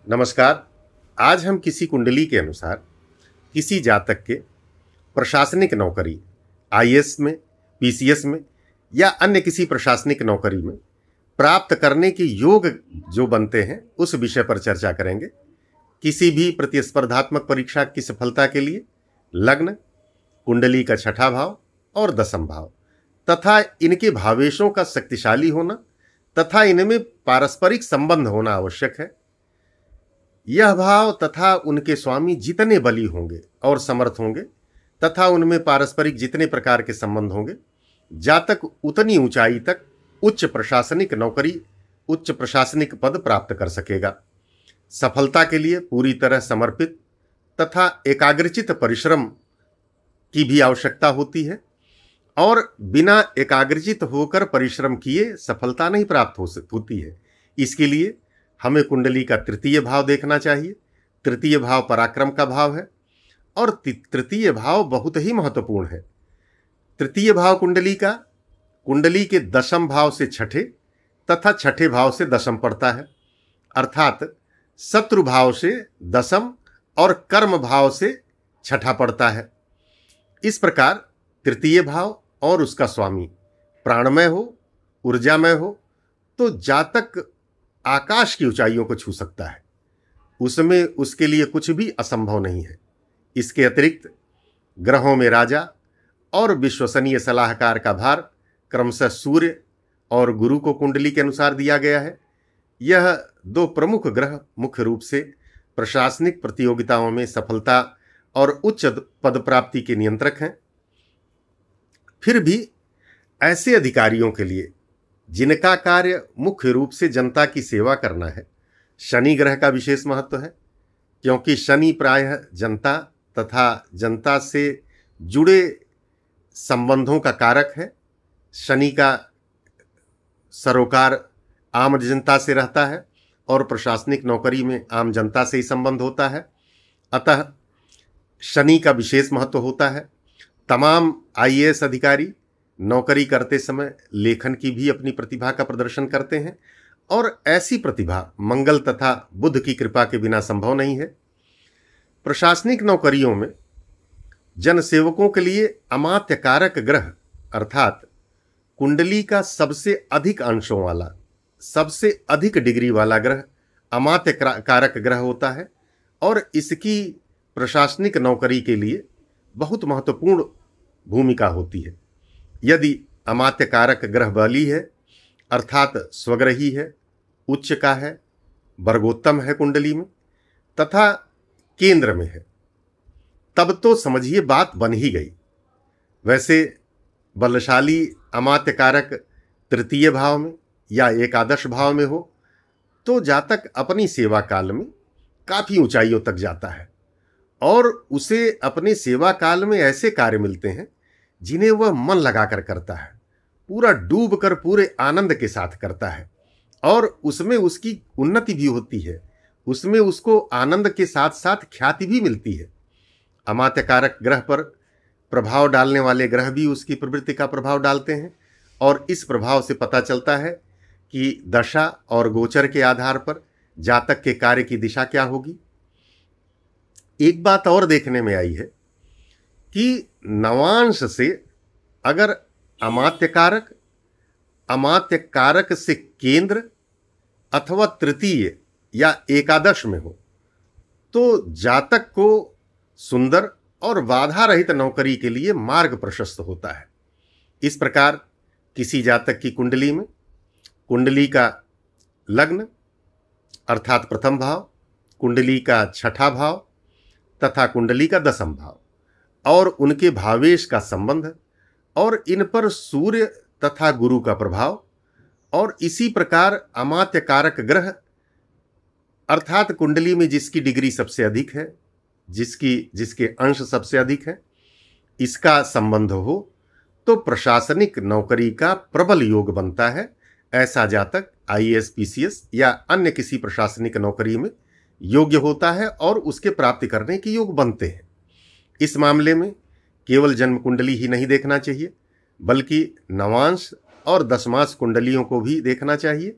नमस्कार। आज हम किसी कुंडली के अनुसार किसी जातक के प्रशासनिक नौकरी आईएएस में, पीसीएस में या अन्य किसी प्रशासनिक नौकरी में प्राप्त करने के योग जो बनते हैं उस विषय पर चर्चा करेंगे। किसी भी प्रतिस्पर्धात्मक परीक्षा की सफलता के लिए लग्न, कुंडली का छठा भाव और दसम भाव तथा इनके भावेशों का शक्तिशाली होना तथा इनमें पारस्परिक संबंध होना आवश्यक है। यह भाव तथा उनके स्वामी जितने बली होंगे और समर्थ होंगे तथा उनमें पारस्परिक जितने प्रकार के संबंध होंगे, जातक उतनी ऊंचाई तक उच्च प्रशासनिक नौकरी, उच्च प्रशासनिक पद प्राप्त कर सकेगा। सफलता के लिए पूरी तरह समर्पित तथा एकाग्रचित परिश्रम की भी आवश्यकता होती है और बिना एकाग्रचित होकर परिश्रम किए सफलता नहीं प्राप्त होती है। इसके लिए हमें कुंडली का तृतीय भाव देखना चाहिए। तृतीय भाव पराक्रम का भाव है और तृतीय भाव बहुत ही महत्वपूर्ण है। तृतीय भाव कुंडली के दशम भाव से छठे तथा छठे भाव से दशम पड़ता है, अर्थात शत्रु भाव से दशम और कर्म भाव से छठा पड़ता है। इस प्रकार तृतीय भाव और उसका स्वामी प्राणमय हो, ऊर्जामय हो तो जातक आकाश की ऊंचाइयों को छू सकता है। उसमें उसके लिए कुछ भी असंभव नहीं है। इसके अतिरिक्त ग्रहों में राजा और विश्वसनीय सलाहकार का भार क्रमशः सूर्य और गुरु को कुंडली के अनुसार दिया गया है। यह दो प्रमुख ग्रह मुख्य रूप से प्रशासनिक प्रतियोगिताओं में सफलता और उच्च पद प्राप्ति के नियंत्रक हैं। फिर भी ऐसे अधिकारियों के लिए जिनका कार्य मुख्य रूप से जनता की सेवा करना है, शनि ग्रह का विशेष महत्व है, क्योंकि शनि प्रायः जनता तथा जनता से जुड़े संबंधों का कारक है। शनि का सरोकार आम जनता से रहता है और प्रशासनिक नौकरी में आम जनता से ही संबंध होता है। अतः शनि का विशेष महत्व होता है। तमाम आईएएस अधिकारी नौकरी करते समय लेखन की भी अपनी प्रतिभा का प्रदर्शन करते हैं और ऐसी प्रतिभा मंगल तथा बुध की कृपा के बिना संभव नहीं है। प्रशासनिक नौकरियों में जनसेवकों के लिए अमात्य कारक ग्रह अर्थात कुंडली का सबसे अधिक अंशों वाला, सबसे अधिक डिग्री वाला ग्रह अमात्य कारक ग्रह होता है और इसकी प्रशासनिक नौकरी के लिए बहुत महत्वपूर्ण भूमिका होती है। यदि अमात्य कारक ग्रह बली है अर्थात स्वग्रही है, उच्च का है, वर्गोत्तम है कुंडली में तथा केंद्र में है, तब तो समझिए बात बन ही गई। वैसे बलशाली अमात्य कारक तृतीय भाव में या एकादश भाव में हो तो जातक अपनी सेवा काल में काफ़ी ऊंचाइयों तक जाता है और उसे अपने सेवा काल में ऐसे कार्य मिलते हैं जिन्हें वह मन लगाकर करता है, पूरा डूब कर पूरे आनंद के साथ करता है और उसमें उसकी उन्नति भी होती है, उसमें उसको आनंद के साथ साथ ख्याति भी मिलती है। अमात्य कारक ग्रह पर प्रभाव डालने वाले ग्रह भी उसकी प्रवृत्ति का प्रभाव डालते हैं और इस प्रभाव से पता चलता है कि दशा और गोचर के आधार पर जातक के कार्य की दिशा क्या होगी। एक बात और देखने में आई है कि नवांश से अगर अमात्य कारक से केंद्र अथवा तृतीय या एकादश में हो तो जातक को सुंदर और बाधा रहित नौकरी के लिए मार्ग प्रशस्त होता है। इस प्रकार किसी जातक की कुंडली में कुंडली का लग्न अर्थात प्रथम भाव, कुंडली का छठा भाव तथा कुंडली का दसम भाव और उनके भावेश का संबंध और इन पर सूर्य तथा गुरु का प्रभाव और इसी प्रकार अमात्य कारक ग्रह अर्थात कुंडली में जिसकी डिग्री सबसे अधिक है, जिसके अंश सबसे अधिक है, इसका संबंध हो तो प्रशासनिक नौकरी का प्रबल योग बनता है। ऐसा जातक आईएएस, पीसीएस या अन्य किसी प्रशासनिक नौकरी में योग्य होता है और उसके प्राप्ति करने के योग बनते हैं। इस मामले में केवल जन्म कुंडली ही नहीं देखना चाहिए बल्कि नवांश और दशमांश कुंडलियों को भी देखना चाहिए।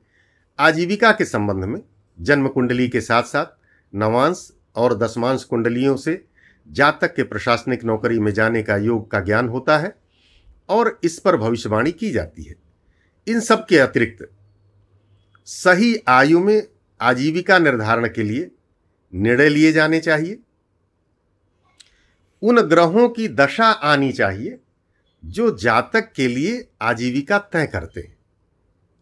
आजीविका के संबंध में जन्म कुंडली के साथ साथ नवांश और दशमांश कुंडलियों से जातक के प्रशासनिक नौकरी में जाने का योग का ज्ञान होता है और इस पर भविष्यवाणी की जाती है। इन सब के अतिरिक्त सही आयु में आजीविका निर्धारण के लिए निर्णय लिए जाने चाहिए। उन ग्रहों की दशा आनी चाहिए जो जातक के लिए आजीविका तय करते हैं,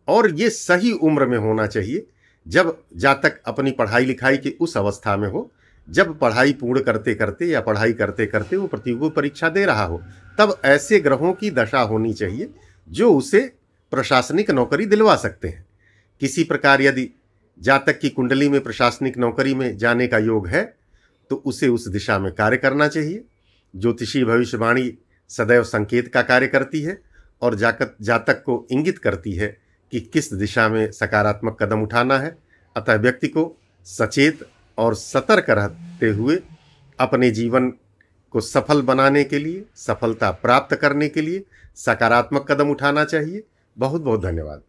और ये सही उम्र में होना चाहिए जब जातक अपनी पढ़ाई लिखाई की उस अवस्था में हो, जब पढ़ाई पूर्ण करते करते या पढ़ाई करते करते वो प्रतियोगी परीक्षा दे रहा हो, तब ऐसे ग्रहों की दशा होनी चाहिए जो उसे प्रशासनिक नौकरी दिलवा सकते हैं। किसी प्रकार यदि जातक की कुंडली में प्रशासनिक नौकरी में जाने का योग है तो उसे उस दिशा में कार्य करना चाहिए। ज्योतिषी भविष्यवाणी सदैव संकेत का कार्य करती है और जातक को इंगित करती है कि किस दिशा में सकारात्मक कदम उठाना है। अतः व्यक्ति को सचेत और सतर्क रहते हुए अपने जीवन को सफल बनाने के लिए, सफलता प्राप्त करने के लिए सकारात्मक कदम उठाना चाहिए। बहुत बहुत धन्यवाद।